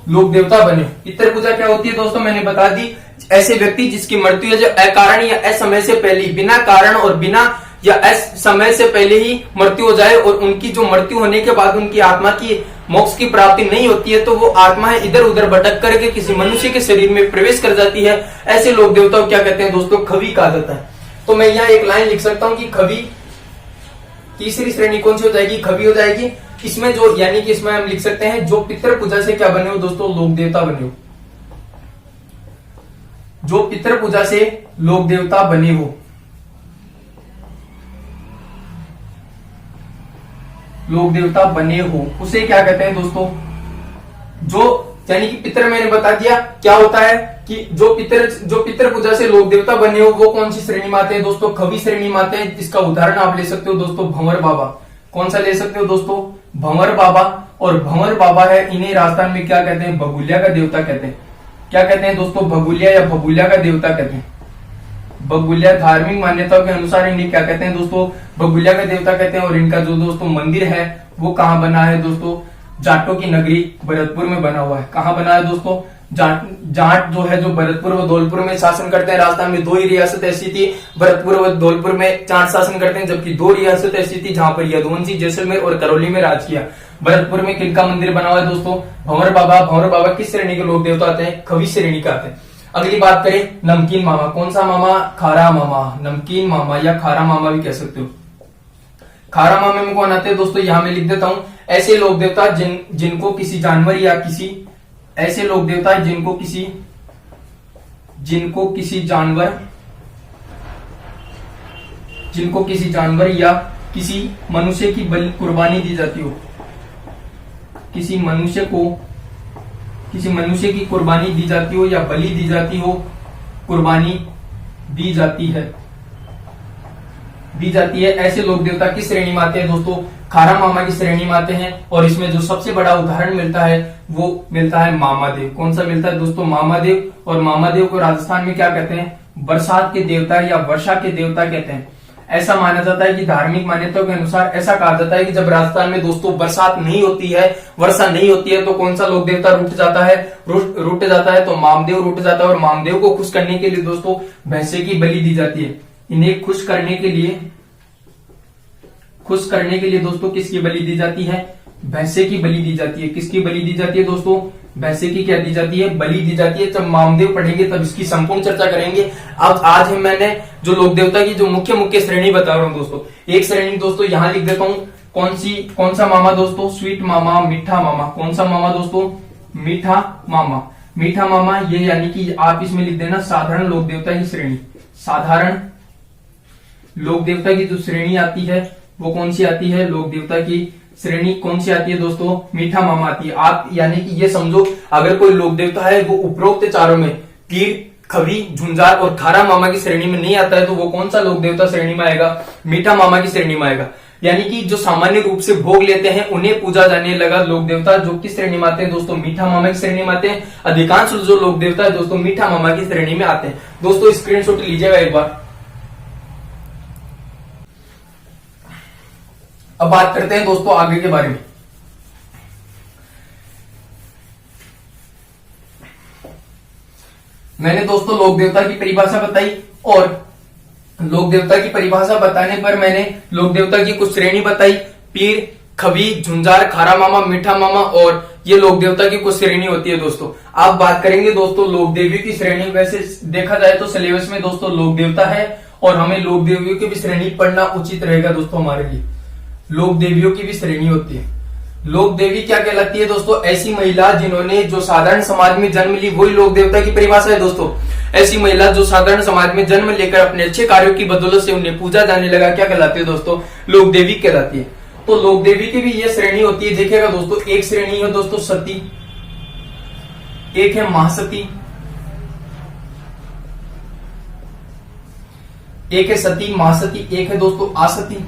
लोक देवता बने। पितृ पूजा क्या होती है दोस्तों? मैंने बता दी, ऐसे व्यक्ति जिसकी मृत्यु है जो अकारण या असमय से पहले, बिना कारण और बिना या समय से पहले ही मृत्यु हो जाए, और उनकी जो मृत्यु होने के बाद उनकी आत्मा की मोक्ष की प्राप्ति नहीं होती है, तो वो आत्मा है इधर उधर भटक करके किसी मनुष्य के शरीर में प्रवेश कर जाती है। ऐसे लोक देवता को क्या कहते हैं दोस्तों? खवी कहा जाता है। तो मैं यहाँ एक लाइन लिख सकता हूं कि खवी, तीसरी श्रेणी कौन सी हो जाएगी? खवी हो जाएगी। इसमें जो यानी कि इसमें हम लिख सकते हैं जो पितृ पूजा से क्या बने हो दोस्तों? लोक देवता बने हो। जो पितृ पूजा से लोक देवता बने हो, उसे क्या कहते हैं दोस्तों? जो यानी कि पितृ मैंने बता दिया क्या होता है कि जो पितृ पूजा से लोक देवता बने हो वो कौन सी श्रेणी में आते हैं दोस्तों? खवी श्रेणी में आते हैं। इसका उदाहरण आप ले सकते हो दोस्तों भंवर बाबा। कौन सा ले सकते हो दोस्तों? भंवर बाबा। और भंवर बाबा है, इन्हें राजस्थान में क्या कहते हैं? भगुलिया का देवता कहते हैं। क्या कहते हैं दोस्तों? भगुलिया या भगुलिया का देवता कहते हैं। भगुलिया धार्मिक मान्यताओं के अनुसार इन्हें क्या कहते हैं दोस्तों? भगुलिया का देवता कहते हैं। और इनका जो दोस्तों मंदिर है वो कहाँ बना है दोस्तों? जाटों की नगरी भरतपुर में बना हुआ है। कहाँ बना है दोस्तों? जाट जो है जो भरतपुर व धौलपुर में शासन करते हैं। राजस्थान में 2 ही रियासत ऐसी थी, भरतपुर व धौलपुर में जाट शासन करते हैं, जबकि 2 रियासत ऐसी थी जहां पर यदुवंशी जैसलमेर और करौली में राज किया। भरतपुर में किनका मंदिर बना हुआ है दोस्तों? भंवर बाबा किस श्रेणी के लोक देवता आते हैं? खवी श्रेणी का आते हैं। अगली बात करें नमकीन मामा। कौन सा मामा? खारा मामा। नमकीन मामा या खारा मामा भी कह सकते हो। खारा मामे में कौन आते हैं दोस्तों? यहां मैं लिख देता हूं, ऐसे लोक देवता जिनको किसी जानवर या किसी ऐसे लोक देवता जिनको किसी जानवर या किसी मनुष्य की बलि कुर्बानी दी जाती हो। किसी मनुष्य की कुर्बानी दी जाती हो या बलि दी जाती हो, कुर्बानी दी जाती है, ऐसे लोक देवता किस श्रेणी में आते हैं दोस्तों? खारा मामा की श्रेणी में आते हैं। और इसमें जो सबसे बड़ा उदाहरण मिलता है वो मिलता है मामादेव। कौन सा मिलता है दोस्तों? मामादेव। और मामादेव को राजस्थान में क्या कहते हैं? बरसात के देवता या वर्षा के देवता कहते हैं। ऐसा माना जाता है कि धार्मिक मान्यताओं के अनुसार ऐसा कहा जाता है कि जब राजस्थान में दोस्तों बरसात नहीं होती है, वर्षा नहीं होती है, तो कौन सा लोक देवता रूठ जाता है? तो मामदेव रूठ जाता है। और मामदेव को खुश करने के लिए दोस्तों भैंसे की बलि दी जाती है। इन्हें खुश करने के लिए दोस्तों किसकी बलि दी जाती है? भैंसे की बलि दी जाती है। किसकी बलि दी जाती है दोस्तों? भैंसे की क्या दी जाती है? बलि दी जाती है। जब मामदेव पढ़ेंगे तब इसकी संपूर्ण चर्चा करेंगे। अब आज मैंने जो लोक देवता की जो मुख्य श्रेणी बता रहा हूं दोस्तों, एक श्रेणी दोस्तों यहां लिख देता हूं। कौन सा मामा दोस्तों? स्वीट मामा, मीठा मामा। कौन सा मामा दोस्तों? मीठा मामा। मीठा मामा ये यानी कि आप इसमें लिख देना साधारण लोक देवता की श्रेणी। साधारण लोक देवता की जो श्रेणी आती है वो कौन सी आती है? लोक देवता की श्रेणी कौन सी आती है दोस्तों? मीठा मामा आती है। आप यानी कि ये समझो, अगर कोई लोक देवता है वो उपरोक्त चारों में कीड़, खवी, झुंझार और खारा मामा की श्रेणी में नहीं आता है, तो वो कौन सा लोक देवता श्रेणी में आएगा? मीठा मामा की श्रेणी में आएगा। यानी कि जो सामान्य रूप से भोग लेते हैं उन्हें पूजा जाने लगा लोक देवता जो किस श्रेणी में आते हैं दोस्तों? मीठा मामा की श्रेणी में आते हैं। अधिकांश जो लोक देवता है दोस्तों मीठा मामा की श्रेणी में आते हैं। दोस्तों स्क्रीनशॉट लीजिएगा एक बार। अब बात करते हैं दोस्तों आगे के बारे में। मैंने दोस्तों लोक देवता की परिभाषा बताई, और लोक देवता की परिभाषा बताने पर मैंने लोक देवता की कुछ श्रेणी बताई। पीर, खवी, झुंझार, खारा मामा, मीठा मामा, और ये लोक देवता की कुछ श्रेणी होती है दोस्तों। आप बात करेंगे दोस्तों लोक देवियों की श्रेणी। वैसे देखा जाए तो सिलेबस में दोस्तों लोक देवता है, और हमें लोक देवियों की भी श्रेणी पढ़ना उचित रहेगा दोस्तों हमारे लिए। लोक देवियों की भी श्रेणी होती है। लोक देवी क्या कहलाती है दोस्तों? ऐसी महिला जिन्होंने जो साधारण समाज में जन्म ली, वही लोक देवता की परिभाषा है दोस्तों। ऐसी महिला जो साधारण समाज में जन्म लेकर अपने अच्छे कार्यों की बदौलत से उन्हें पूजा जाने लगा, क्या कहलाती है दोस्तों? लोक देवी कहलाती है। तो लोक देवी की भी ये श्रेणी होती है। देखिएगा दोस्तों, एक श्रेणी है दोस्तों सती, एक है महासती, एक है सती, महासती, एक है दोस्तों आसती,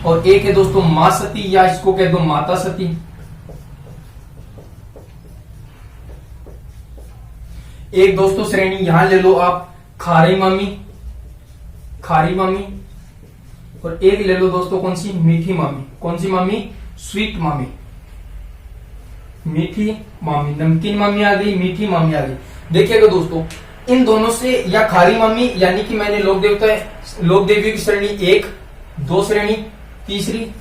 और एक है दोस्तों मां सती, या इसको कह दो माता सती। एक दोस्तों श्रेणी यहां ले लो आप, खारी मामी, और एक ले लो दोस्तों कौन सी? मीठी मामी। कौन सी मामी? स्वीट मामी। मीठी मामी, नमकीन मामी आ गई, मीठी मामी आ गई। देखिएगा दोस्तों, इन दोनों से या खारी मामी, यानी कि मैंने लोक देवी की श्रेणी 1, 2 श्रेणी, तीसरी,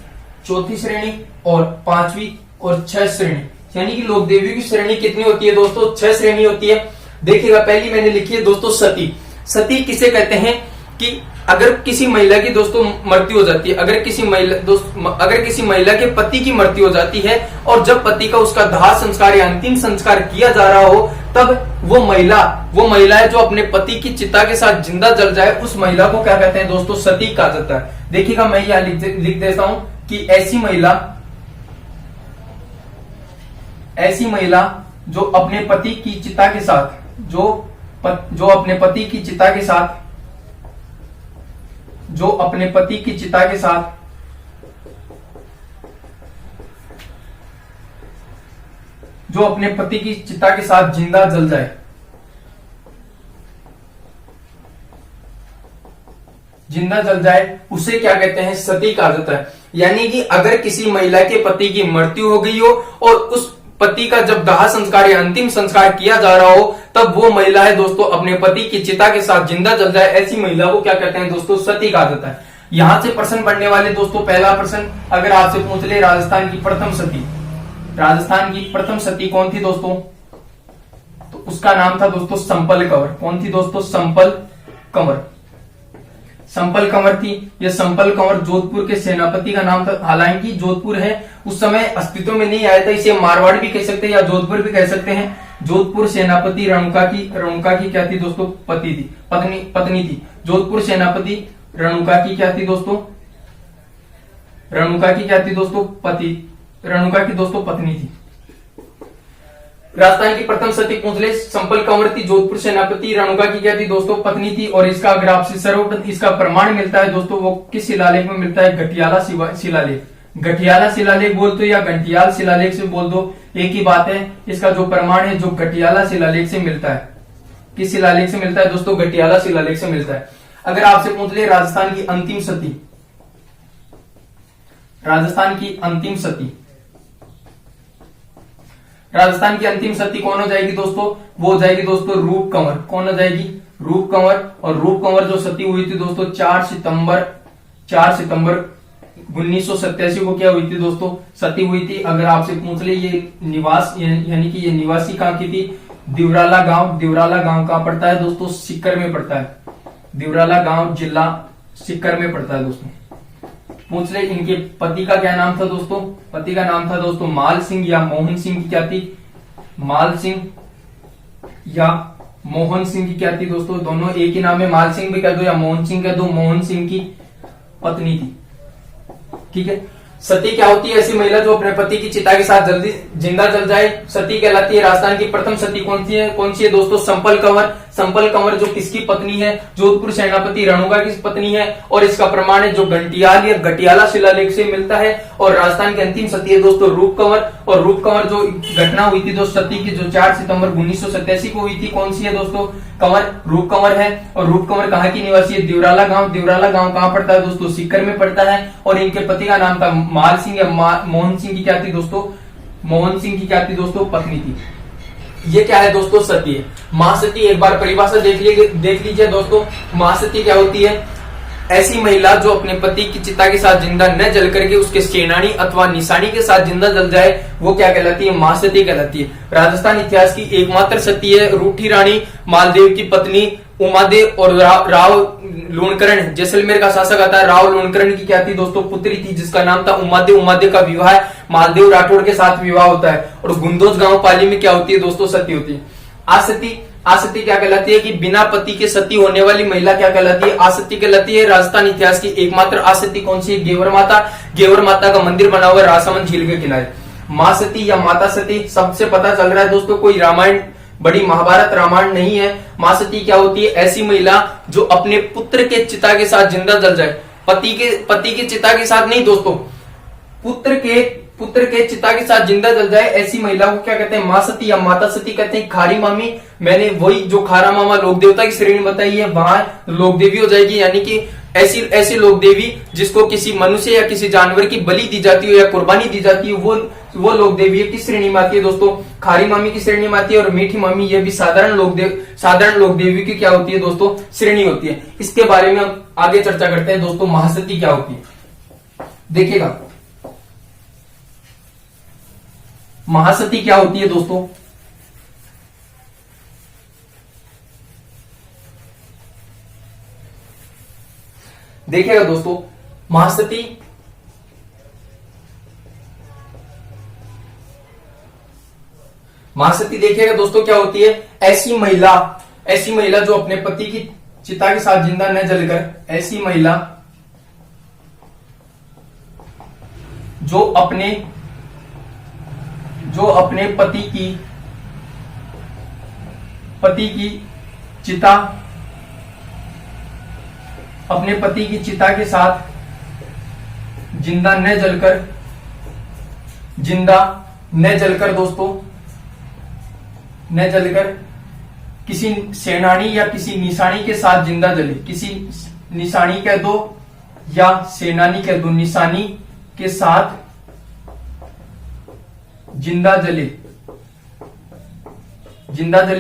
चौथी श्रेणी और 5वीं और 6 श्रेणी, यानी कि लोक देवी की श्रेणी कितनी होती है दोस्तों? 6 श्रेणी होती है। देखिएगा पहली मैंने लिखी है दोस्तों सती। सती किसे कहते हैं? कि अगर किसी महिला की दोस्तों मृत्यु हो जाती है, अगर किसी महिला के पति की मृत्यु हो जाती है, और जब पति का उसका दाह संस्कार या अंतिम संस्कार किया जा रहा हो, तब वो महिला है जो अपने पति की चिता के साथ जिंदा जल जाए, उस महिला को क्या कहते हैं दोस्तों? सती कहा जाता है। देखिएगा मैं यहां लिख देता हूं कि ऐसी महिला जो अपने पति की चिता के साथ जो अपने पति की चिता के साथ जिंदा जल जाए, उसे क्या कहते हैं? सती कहा जाता है। यानी कि अगर किसी महिला के पति की मृत्यु हो गई हो और उस पति का जब दाह संस्कार या अंतिम संस्कार किया जा रहा हो, तब वो महिला है दोस्तों अपने पति की चिता के साथ जिंदा जल जाए, ऐसी महिला को क्या कहते हैं दोस्तों? सती कहा जाता है। यहां से प्रश्न पढ़ने वाले दोस्तों, पहला प्रश्न अगर आपसे पूछ ले, राजस्थान की प्रथम सती कौन थी दोस्तों? तो उसका नाम था दोस्तों संपल कंवर। कौन थी दोस्तों? संपल कंवर थी। यह संपल कंवर जोधपुर के सेनापति का नाम था। हालांकि जोधपुर है उस समय अस्तित्व में नहीं आया था, इसे मारवाड़ भी कह सकते हैं या जोधपुर भी कह सकते हैं। जोधपुर सेनापति रेणुका की क्या थी दोस्तों? पत्नी थी। जोधपुर सेनापति रेणुका की क्या थी दोस्तों? पति रेणुका की दोस्तों पत्नी थी। राजस्थान की प्रथम सती पूंछले संपल कंवर थी, जोधपुर सेनापति रेणुका की क्या थी दोस्तों पत्नी थी। और इसका अगर आपसे सर्वप्रथम इसका प्रमाण मिलता है दोस्तों, वो किस शिलालेख में मिलता है? घटियाला शिलालेख। घटियाला शिलालेख बोल दो या घंटियाल शिलालेख से बोल दो, एक ही बात है। इसका जो प्रमाण है जो घटियाला शिलालेख से मिलता है, किस शिलालेख से मिलता है दोस्तों? घटियाला शिलालेख से मिलता है। अगर आपसे पूछ ले राजस्थान की अंतिम सती, राजस्थान की अंतिम सती, राजस्थान की अंतिम सती कौन हो जाएगी दोस्तों? वो हो जाएगी दोस्तों रूप कंवर। कौन हो जाएगी? रूप कंवर। और रूप कंवर जो सती हुई थी दोस्तों 4 सितंबर 1987 को क्या हुई थी दोस्तों? सती हुई थी। अगर आपसे पूछ ले ये निवास यानी कि ये निवासी कहां की थी? दिवराला गांव। दिवराला गांव कहां पड़ता है दोस्तों? सीकर में पड़ता है। दिवराला गांव जिला सीकर में पड़ता है दोस्तों। पूछ ले इनके पति का क्या नाम था दोस्तों? पति का नाम था दोस्तों माल सिंह या मोहन सिंह की क्या थी? माल सिंह या मोहन सिंह की क्या थी दोस्तों? दोनों एक ही नाम है, माल सिंह भी कह दो या मोहन सिंह कह दो। मोहन सिंह की पत्नी थी। ठीक है। सती क्या होती है? ऐसी महिला जो अपने पति की चिता के साथ जल्दी जिंदा जल जाए, सती कहलाती है। राजस्थान की प्रथम सती कौन सी है? कौन सी है दोस्तों? संपल कंवर। संपल कंवर जो किसकी पत्नी है? जोधपुर सेनापति रेणुका की पत्नी है। और इसका प्रमाण है जो घंटियाल या घटियाला शिलालेख से मिलता है। और राजस्थान की अंतिम सती है दोस्तों रूप कंवर। और रूप कंवर जो घटना हुई थी दोस्तों सती की जो 4 सितंबर 1987 को हुई थी, कौन सी है दोस्तों? कंवर, रूप कंवर है। और रूप कंवर कहाँ की निवासी है? दिवराला गांव। दिवराला गांव कहाँ पड़ता है दोस्तों? सीकर में पड़ता है। और इनके पति का नाम था माल सिंह या मोहन सिंह की क्या थी दोस्तों? मोहन सिंह की क्या थी दोस्तों? पत्नी थी। ये क्या है दोस्तों? सती है। महासती एक बार परिभाषा देख लीजिए दोस्तों। महासती क्या होती है? ऐसी महिला जो अपने पति की चिता के साथ जिंदा न जल करके उसके सेनानी अथवा निशानी के साथ जिंदा जल जाए, वो क्या कहलाती है? महासती कहलाती है। राजस्थान इतिहास की एकमात्र सती है रूठी रानी मालदेव की पत्नी उमादेव। और राव लूणकरण, जैसलमेर का शासक आता है, राव लूणकरण की क्या थी दोस्तों? पुत्री थी जिसका नाम था उमादेव। उमादेव का विवाह मालदेव राठौड़ के साथ विवाह होता है। और गुंदोज गांव पाली में क्या होती है दोस्तों? सती होती है। आसती क्या कहलाती है? कि बिना पति के सती होने वाली महिला क्या कहलाती है? आसती कहलाती है। राजस्थान इतिहास की एकमात्र आसती कौन सी है? गेवर माता। गेवर माता का मंदिर बना हुआ है राजसमंद झील के किनारे। मां सती या माता सती सबसे पता चल रहा है दोस्तों, कोई रामायण बड़ी महाभारत रामायण नहीं है। मां सती क्या होती है? ऐसी महिला जो अपने पुत्र के चिता के साथ जिंदा जल जाए। पति के चिता के साथ नहीं दोस्तों, पुत्र के चिता के साथ जिंदा जल जाए, ऐसी महिला को क्या कहते हैं? मां सती या माता सती कहते हैं। खारी मामी, मैंने वही जो खारा मामा लोक देवता की श्रेणी बताई है, वहां लोक देवी हो जाएगी। यानी कि ऐसी लोक देवी जिसको किसी मनुष्य या किसी जानवर की बलि दी जाती हो या कुर्बानी दी जाती है, वो लोक देवी किस श्रेणी में आती है दोस्तों? खारी मामी की श्रेणी में आती है। और मीठी मामी ये भी साधारण लोक देवी की क्या होती है दोस्तों? श्रेणी होती है। इसके बारे में हम आगे चर्चा करते हैं दोस्तों। महासती क्या होती है देखिएगा। महासती क्या होती है दोस्तों? देखिएगा दोस्तों, महासती देखिएगा दोस्तों क्या होती है? ऐसी महिला जो अपने पति की चिता के साथ जिंदा न जलकर, ऐसी महिला जो अपने पति की चिता के साथ जिंदा न जलकर दोस्तों, न जलकर किसी सेनानी या किसी निशानी के साथ जिंदा जले। किसी निशानी कह दो या सेनानी कह दो, निशानी के साथ जिंदा जले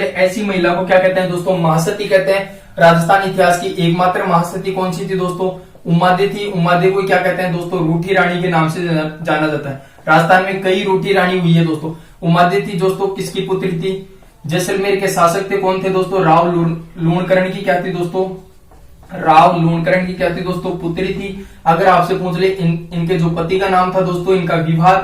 ऐसी महिला को क्या कहते हैं दोस्तों? महासती कहते हैं। राजस्थान इतिहास की एकमात्र महासती कौन सी थी दोस्तों? उमादेव थी। उमादेव को क्या कहते हैं दोस्तों? रूठी रानी के नाम से जाना जाता है। राजस्थान में कई रूठी रानी हुई है दोस्तों। उमादेव थी दोस्तों किसकी पुत्री थी? जैसलमेर के शासक थे, कौन थे दोस्तों? राव लूणकरण की क्या थी दोस्तों? राव लूणकरण की क्या थी दोस्तों? पुत्री थी। अगर आपसे पूछ ले इनके जो पति का नाम था दोस्तों, इनका विवाह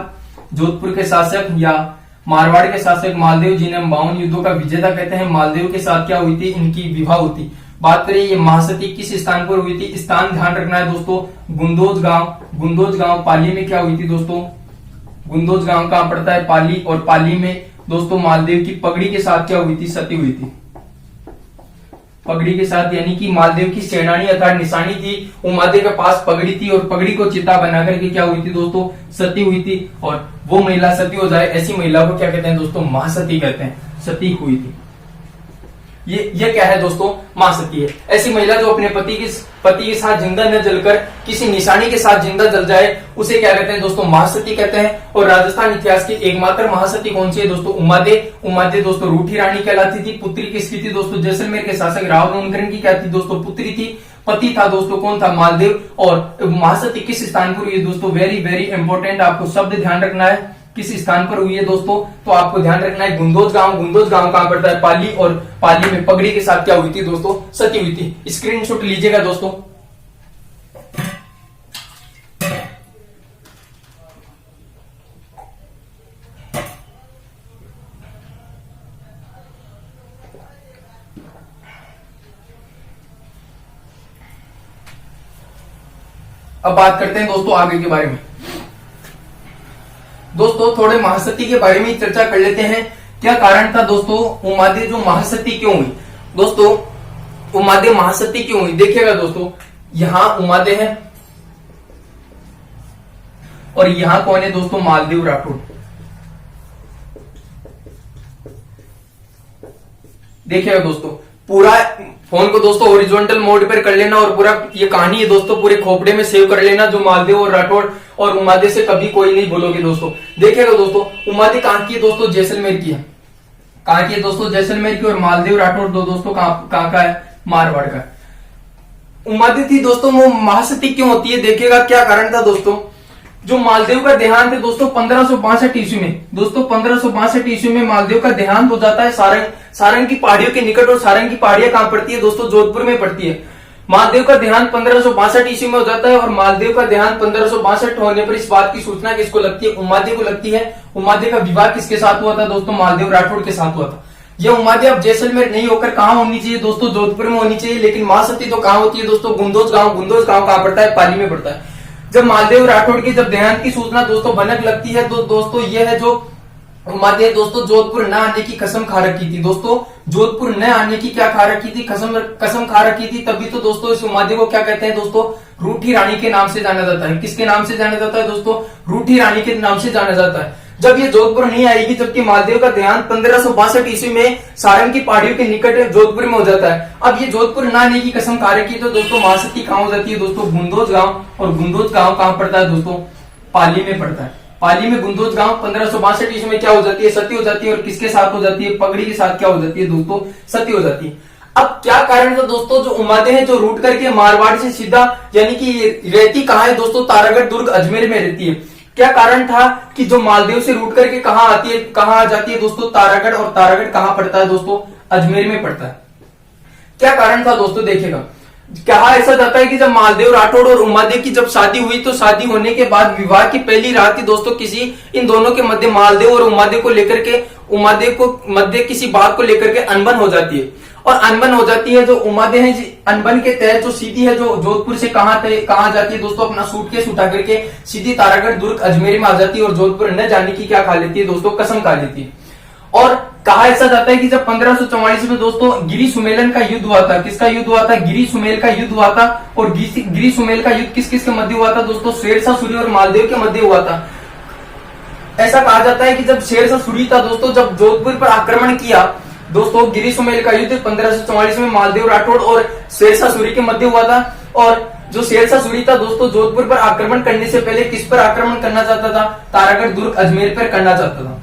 जोधपुर के शासक या मारवाड़ के शासक मालदेव, जिन्हें 52 युद्धों का विजेता कहते हैं, मालदेव के साथ क्या हुई थी? इनकी विवाह हुई। बात करें ये महासती किस स्थान पर हुई थी? स्थान ध्यान रखना है दोस्तों, गुंदोज गांव पाली में क्या हुई थी दोस्तों? गुंदोज गांव कहां पड़ता है? पाली। और पाली में दोस्तों मालदेव की पगड़ी के साथ क्या हुई थी? सती हुई थी। पगड़ी के साथ यानी कि मालदेव की सेनानी अर्थात निशानी थी, उमादेव के पास पगड़ी थी और पगड़ी को चिता बनाकर के क्या हुई थी दोस्तों? सती हुई थी। और वो महिला सती हो जाए ऐसी महिला को क्या कहते हैं दोस्तों? महासती कहते हैं। सती हुई थी। ये क्या है दोस्तों? महासती है। ऐसी महिला जो अपने पति के साथ जिंदा न जलकर किसी निशानी के साथ जिंदा जल जाए उसे क्या कहते हैं दोस्तों? महासती कहते हैं। और राजस्थान इतिहास की एकमात्र महासती कौन सी है दोस्तों? उमादेव। उमादेव दोस्तों रूठी रानी कहलाती थी। पुत्री किसकी थी दोस्तों? जैसलमेर के शासक राव नवलखन की क्या थी दोस्तों? पुत्री थी। पति था दोस्तों कौन था? मालदेव। और महासती किस स्थान पर हुई दोस्तों? वेरी वेरी इंपॉर्टेंट, आपको शब्द ध्यान रखना है। किस स्थान पर हुई है दोस्तों? तो आपको ध्यान रखना है गुंदोज गांव। गुंदोज गांव कहां पड़ता है? पाली। और पाली में पगड़ी के साथ क्या हुई थी दोस्तों? सती हुई थी। स्क्रीनशॉट लीजिएगा दोस्तों। अब बात करते हैं दोस्तों आगे के बारे में। दोस्तों थोड़े महासती के बारे में चर्चा कर लेते हैं। क्या कारण था दोस्तों उमादेव जो महासती क्यों हुई? दोस्तों उमादेव महासती क्यों हुई? देखिएगा दोस्तों, यहां उमादेव है और यहां कौन है दोस्तों? मालदेव राठौड़। देखिएगा दोस्तों, पूरा फोन को दोस्तों हॉरिजॉन्टल मोड पर कर लेना और पूरा ये कहानी है दोस्तों पूरे खोपड़े में सेव कर लेना, जो मालदेव और राठौड़ और उमादेव से कभी कोई नहीं भूलोगे दोस्तों। देखिएगा दोस्तों, उमादेव कहां की है दोस्तों? जैसलमेर की है। कहां की है दोस्तों? जैसलमेर की। और मालदेव राठौड़ दोस्तों कहां का है? मारवाड़ का। उमादेव थी दोस्तों वो महासती क्यों होती है? देखिएगा क्या कारण था दोस्तों। जो मालदेव का देहांत है दोस्तों 1562 ईस्वी में, दोस्तों 1562 ईस्वी में मालदेव का देहांत हो जाता है सारंग की पहाड़ियों के निकट। और सारंग की पहाड़ियां कहां पड़ती है दोस्तों? जोधपुर में पड़ती है। मालदेव का देहांत 1562 ईस्वी में हो जाता है। और मालदेव का देहांत 1562 होने पर इस बात की सूचना किसको लगती है? उमादेव को लगती है। उमादेव का विवाह किसके साथ हुआ था दोस्तों? मालदेव राठौड़ के साथ हुआ था। यह उमादेव अब जैसलमेर नहीं होकर कहां होनी चाहिए दोस्तों? जोधपुर में होनी चाहिए। लेकिन महासती तो कहां होती है दोस्तों? गुंदोज गांव। गुंदोज गांव कहां पड़ता है? पाली में पड़ता है। जब मालदेव राठौड़ की जब देहांत की सूचना दोस्तों भनक लगती है तो दोस्तों यह है जो उमादेव दोस्तों जोधपुर न आने की कसम खा रखी थी। दोस्तों जोधपुर न आने की क्या खा रखी थी? कसम खा रखी थी। तभी तो दोस्तों इस उमादेव को क्या कहते हैं दोस्तों? रूठी रानी के नाम से जाना जाता है। किसके नाम से जाना जाता है दोस्तों? रूठी रानी के नाम से जाना जाता है। जब ये जोधपुर नहीं आएगी, जबकि मालदेव का देहांत 1562 ईस्वी में सारंग की पहाड़ियों के निकट जोधपुर में हो जाता है। अब ये जोधपुर न आने की कसम खा रखी तो दोस्तों महासती कहां हो जाती है दोस्तों? गुंदोज गांव। और गुंदोज गांव कहां पड़ता है दोस्तों? पाली में पड़ता है। पाली में गुंदोज गांव 1562 ईस्वी में क्या हो जाती है? सती हो जाती है। और किसके साथ हो जाती है? पगड़ी के साथ क्या हो जाती है दोस्तों? सती हो जाती है। अब क्या कारण था दोस्तों जो उमादेव है जो रूट करके मारवाड़ से सीधा यानी कि रहती कहां है दोस्तों? तारागढ़ दुर्ग अजमेर में रहती है। क्या कारण था कि जो मालदेव से रूट करके कहां आती है, कहां आ जाती है दोस्तों? तारागढ़। और तारागढ़ कहां पड़ता है दोस्तों? अजमेर में पड़ता है। क्या कारण था दोस्तों? देखिएगा, कहा ऐसा जाता है कि जब मालदेव राठौड़ और उमादेव की जब शादी हुई तो शादी होने के बाद विवाह की पहली रात ही दोस्तों किसी इन दोनों के मध्य मालदेव और उमादेव को लेकर के उमादेव को मध्य किसी बात को लेकर के अनबन हो जाती है। और अनबन हो जाती है जो उमादेव है अनबन के तहत जो सीधी है जो जोधपुर से कहां जाती है दोस्तों? अपना सूटकेस उठा करके सीधी तारागढ़ दुर्ग अजमेर में आ जाती है और जोधपुर न जाने की क्या खा लेती है दोस्तों? कसम खा लेती है। और कहा ऐसा जाता है कि जब 1544 में दोस्तों गिरी सुमेलन का युद्ध हुआ था। किसका युद्ध हुआ था? गिरी सुमेल का युद्ध हुआ था। और गिरी सुमेल का युद्ध किस किस के मध्य हुआ था दोस्तों? शेरशाह सूरी और मालदेव के मध्य हुआ था। ऐसा कहा जाता है कि जब शेरशाह सूरी था दोस्तों जब जोधपुर पर आक्रमण किया दोस्तों, गिरी सुमेल का युद्ध 1544 में मालदेव राठौड़ और शेरशाह सूरी के मध्य हुआ था। और जो शेरशाह सूरी था दोस्तों जोधपुर पर आक्रमण करने से पहले किस पर आक्रमण करना चाहता था? तारागढ़ दुर्ग अजमेर पर करना चाहता था।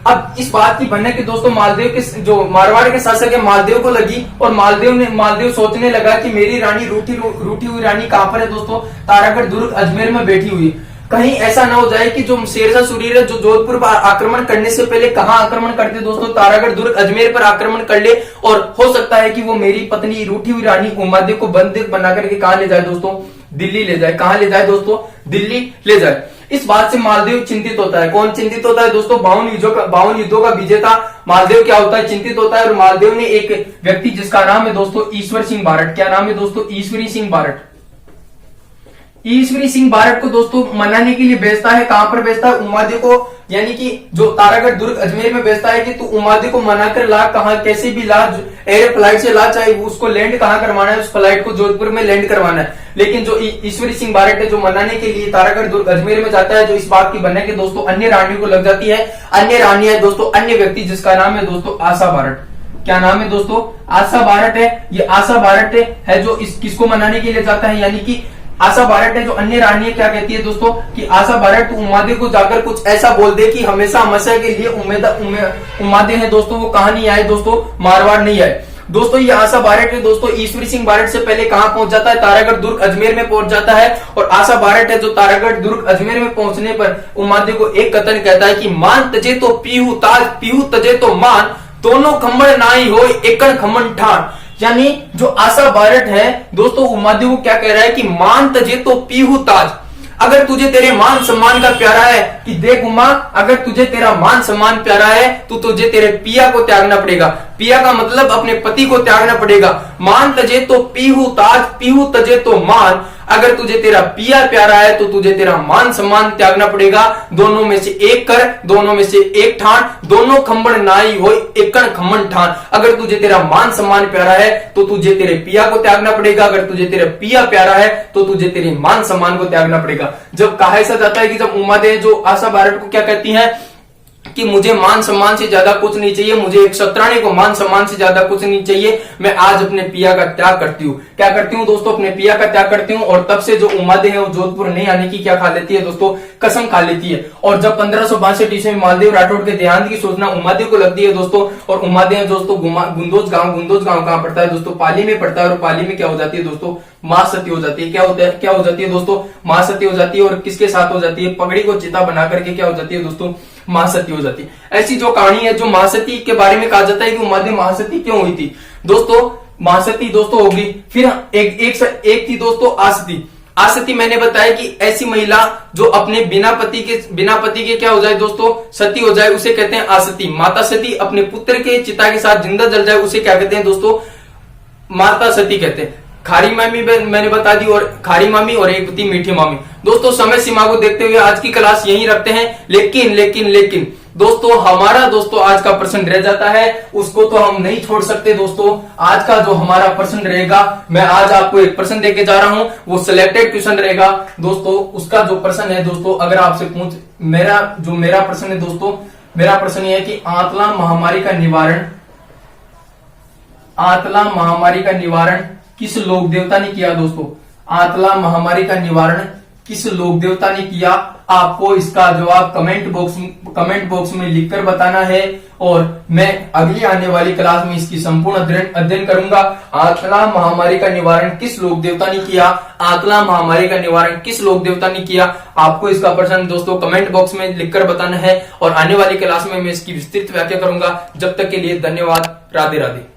अब इस बात की बनने के दोस्तों मालदेव के जो मारवाड़ के शासक है मालदेव को लगी। और मालदेव सोचने लगा कि मेरी रानी रूठी हुई रानी कहां पर है दोस्तों? तारागढ़ दुर्ग अजमेर में बैठी हुई। कहीं ऐसा ना हो जाए कि जो शेरशाह सूरी है जो जोधपुर पर आक्रमण करने से पहले कहां आक्रमण करते दोस्तों? तारागढ़ दुर्ग अजमेर पर आक्रमण कर ले। और हो सकता है कि वो मेरी पत्नी रूठी हुई रानी उमादेव को बंधक बना करके कहां ले जाए दोस्तों? दिल्ली ले जाए। कहां ले जाए दोस्तों? दिल्ली ले जाए। इस बात से मालदेव चिंतित होता है। कौन चिंतित होता है दोस्तों? 52 युद्धों का विजेता मालदेव क्या होता है? चिंतित होता है। और मालदेव ने एक व्यक्ति जिसका नाम है दोस्तों ईश्वर सिंह बारट। क्या नाम है दोस्तों? ईश्वरी सिंह बारट। ईश्वरी सिंह बारट को दोस्तों मनाने के लिए भेजता है। कहां पर भेजता है? उमादे को, यानी कि जो तारागढ़ दुर्ग अजमेर में भेजता है कि तू उमादे को मनाकर ला, कहां कैसे भी ला, एयर फ्लाइट से ला, चाहे उसको लैंड कहां करवाना है, उस फ्लाइट को जोधपुर में लैंड करवाना है। लेकिन जो ईश्वरी सिंह बारट है, जो मनाने के लिए तारागढ़ दुर्ग अजमेर में जाता है, जो इस बात की बने कि दोस्तों अन्य रानियों को लग जाती है। अन्य रानी है दोस्तों अन्य व्यक्ति, जिसका नाम है दोस्तों आशा बारट। क्या नाम है दोस्तों? आशा बारट है। ये आशा बारट है जो किसको मनाने के लिए जाता है, यानी कि आशा बारट है जो अन्य रानी है। क्या कहती है दोस्तों कि आशा बारट उमादे को जाकर कुछ ऐसा बोल दे कि हमेशा हमेशा के लिए उमादे है दोस्तों वो कहां नहीं आए दोस्तों, मारवाड़ नहीं आए। दोस्तों ये आशा बारट है दोस्तों ईश्वरी सिंह बारट से पहले कहां पहुंच जाता है? तारागढ़ दुर्ग अजमेर में पहुंच जाता है। और आशा बारट है जो तारागढ़ दुर्ग अजमेर में पहुंचने पर उमादे को एक कथन कहता है कि मान तजे तो पीहू ताज, पीहू तजे तो मान, दोनों खम्मड़ नाई हो एकड़ खम्मन ठान। यानी जो आशा बारट है दोस्तों उमादे को क्या कह रहा है कि मान तजे तो पीहू ताज, अगर तुझे तेरे मान सम्मान का प्यारा है, कि देख उमा अगर तुझे तेरा मान सम्मान प्यारा है तो तुझे तेरे पिया को त्यागना पड़ेगा। पिया का मतलब अपने पति को त्यागना पड़ेगा। मान तजे तो पीहू ताज, पीहू तजे तो मान, अगर तुझे तेरा पिया प्यारा है तो तुझे तेरा मान सम्मान त्यागना पड़ेगा। दोनों में से एक कर, दोनों में से एक ठान, दोनों खम्बड़ नाई हो एकड़ खम्मन ठान। अगर तुझे तेरा मान सम्मान प्यारा है तो तुझे तेरे पिया को त्यागना पड़ेगा। अगर तुझे तेरा पिया प्यारा है तो तुझे तेरे मान सम्मान को त्यागना पड़ेगा। जब कहा ऐसा जाता है कि जब उमादे जो आशा बारट को क्या कहती है कि मुझे मान सम्मान से ज्यादा कुछ नहीं चाहिए, मुझे एक क्षत्राणी को मान सम्मान से ज्यादा कुछ नहीं चाहिए, मैं आज अपने पिया का त्याग करती हूँ। क्या करती हूँ दोस्तों? अपने पिया का त्याग करती हूँ। और तब से जो उमादे है वो जोधपुर नहीं आने की क्या खा लेती है दोस्तों? कसम खा लेती है। और जब 1562 ईस्वी में मालदेव राठौड़ के देहांत की सूचना उमादे को लगती है दोस्तों, और उमादे है दोस्तों गुंदोज गांव कहां पड़ता है दोस्तों? पाली में पड़ता है। और पाली में क्या हो जाती है दोस्तों? महासती हो जाती है। क्या हो जाती है दोस्तों? महासती हो जाती है। और किसके साथ हो जाती है? पगड़ी को चिता बना करके क्या हो जाती है दोस्तों? महासती हो जाती है। ऐसी जो कहानी है, जो महासती के बारे में कहा जाता है कि उमादे महासती क्यों हुई थी दोस्तों? महासती दोस्तों होगी। फिर एक थी दोस्तों आसती। आसती मैंने बताया कि ऐसी महिला जो अपने बिना पति के क्या हो जाए दोस्तों? सती हो जाए, उसे कहते हैं आसती। माता सती अपने पुत्र के चिता के साथ जिंदा जल जाए, उसे क्या कहते हैं दोस्तों? माता सती कहते हैं। खारी मामी मैंने बता दी, और खारी मामी और एक थी मीठी मामी। दोस्तों समय सीमा को देखते हुए आज की क्लास यहीं रखते हैं। लेकिन दोस्तों हमारा दोस्तों आज का प्रश्न रह जाता है, उसको तो हम नहीं छोड़ सकते दोस्तों। आज का जो हमारा प्रश्न रहेगा, मैं आज आपको एक प्रश्न देके जा रहा हूं, वो सिलेक्टेड क्वेश्चन रहेगा दोस्तों। उसका जो प्रश्न है दोस्तों, अगर आपसे मेरा प्रश्न है दोस्तों, मेरा प्रश्न यह है कि आंतला महामारी का निवारण किस लोक देवता ने किया दोस्तों? आंतला महामारी का निवारण किस लोक देवता ने किया? आपको इसका जवाब कमेंट बॉक्स में लिखकर बताना है। और मैं अगली आने वाली क्लास में इसकी संपूर्ण अध्ययन करूंगा। आंतला महामारी का निवारण किस लोक देवता ने किया? आंतला महामारी का निवारण किस लोक देवता ने किया? आपको इसका प्रश्न दोस्तों कमेंट बॉक्स में लिखकर बताना है। और आने वाली क्लास में मैं इसकी विस्तृत व्याख्या करूंगा। जब तक के लिए धन्यवाद। राधे राधे।